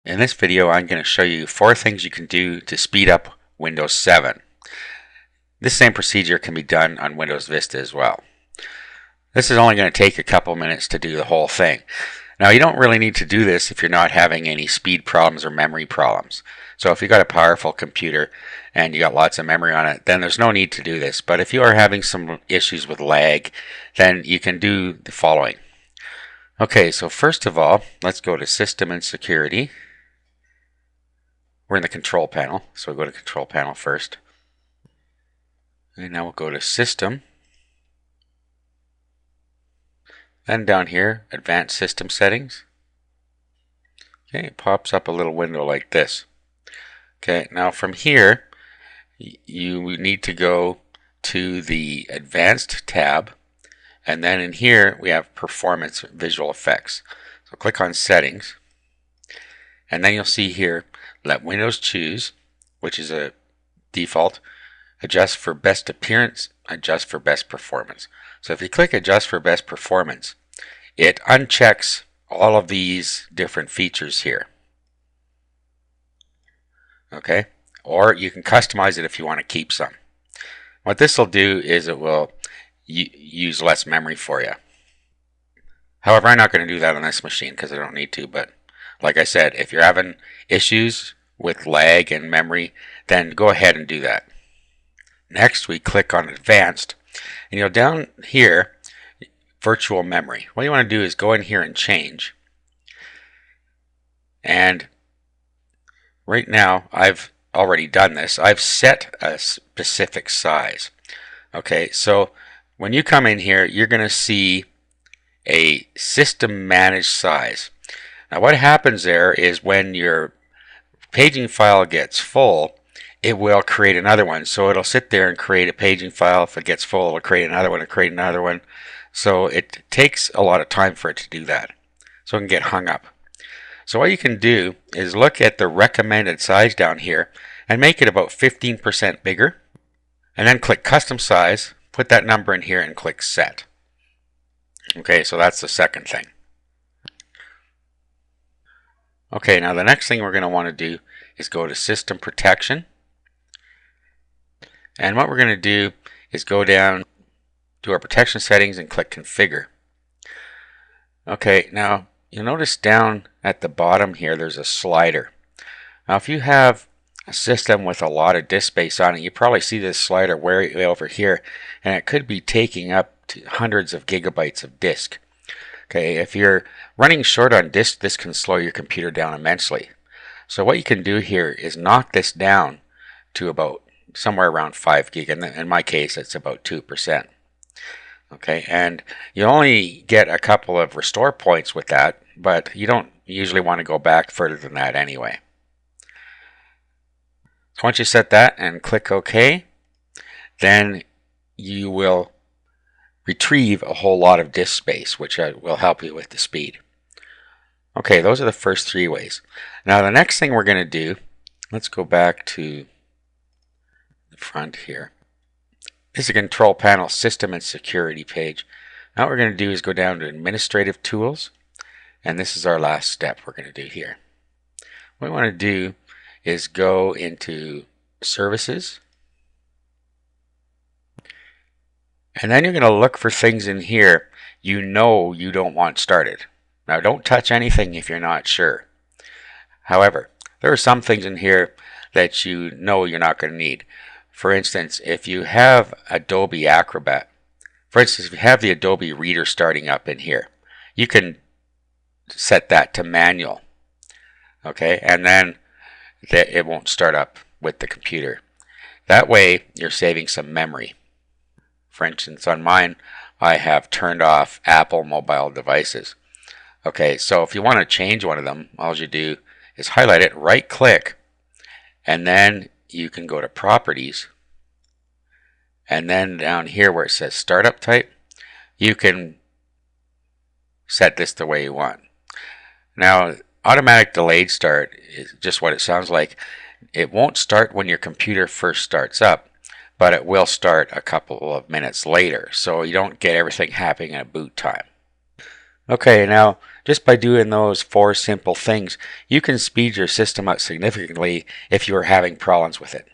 In this video, I'm going to show you 4 things you can do to speed up Windows 7. This same procedure can be done on Windows Vista as well. This is only going to take a couple minutes to do the whole thing. Now, you don't really need to do this if you're not having any speed problems or memory problems. So if you've got a powerful computer and you got lots of memory on it, then there's no need to do this. But if you are having some issues with lag, then you can do the following. Okay, so first of all, let's go to System and Security. We're in the Control Panel, so we'll go to Control Panel first. And now we'll go to System. Then down here, Advanced System Settings. Okay, it pops up a little window like this. Okay, now from here, you need to go to the Advanced tab, and then in here we have Performance Visual Effects. So click on Settings, and then you'll see here, let Windows choose, which is a default, adjust for best appearance, adjust for best performance. So if you click adjust for best performance, it unchecks all of these different features here. Okay, or you can customize it if you want to keep some. What this will do is it will use less memory for you. However, I'm not going to do that on this machine because I don't need to, but like I said, if you're having issues with lag and memory, then go ahead and do that. Next, we click on Advanced, and down here, Virtual Memory. What you want to do is go in here and change. And right now, I've already done this. I've set a specific size. Okay, so when you come in here, you're going to see a system managed size. Now what happens there is when your paging file gets full, it will create another one. So it'll sit there and create a paging file. If it gets full, it'll create another one and create another one. So it takes a lot of time for it to do that. So it can get hung up. So what you can do is look at the recommended size down here and make it about 15% bigger. And then click Custom Size, put that number in here and click Set. Okay, so that's the second thing. Okay, now the next thing we're going to want to do is go to System Protection. And what we're going to do is go down to our protection settings and click Configure. Okay, now you'll notice down at the bottom here there's a slider. Now if you have a system with a lot of disk space on it, you probably see this slider way over here, and it could be taking up to hundreds of gigabytes of disk. Okay, if you're running short on disk, this can slow your computer down immensely. So what you can do here is knock this down to about somewhere around 5 gig. In my case, it's about 2%. Okay, and you only get a couple of restore points with that, but you don't usually want to go back further than that anyway. So once you set that and click OK, then you will retrieve a whole lot of disk space, which will help you with the speed. Okay, those are the first 3 ways. Now the next thing we're going to do, let's go back to the front here. This is a Control Panel System and Security page. Now what we're going to do is go down to Administrative Tools, and this is our last step we're going to do here. What we want to do is go into Services, and then you're going to look for things in here you don't want started. Now don't touch anything if you're not sure. However, there are some things in here that you're not going to need. For instance, if you have Adobe Acrobat, for instance, if you have the Adobe Reader starting up in here, you can set that to manual. Okay, and then it won't start up with the computer. That way you're saving some memory. For instance, on mine, I have turned off Apple mobile devices. Okay, so if you want to change one of them, all you do is highlight it, right click, and then you can go to Properties, and then down here where it says Startup Type, you can set this the way you want. Now, automatic delayed start is just what it sounds like. It won't start when your computer first starts up, but it will start a couple of minutes later, so you don't get everything happening at boot time. Okay, now just by doing those four simple things, you can speed your system up significantly if you are having problems with it.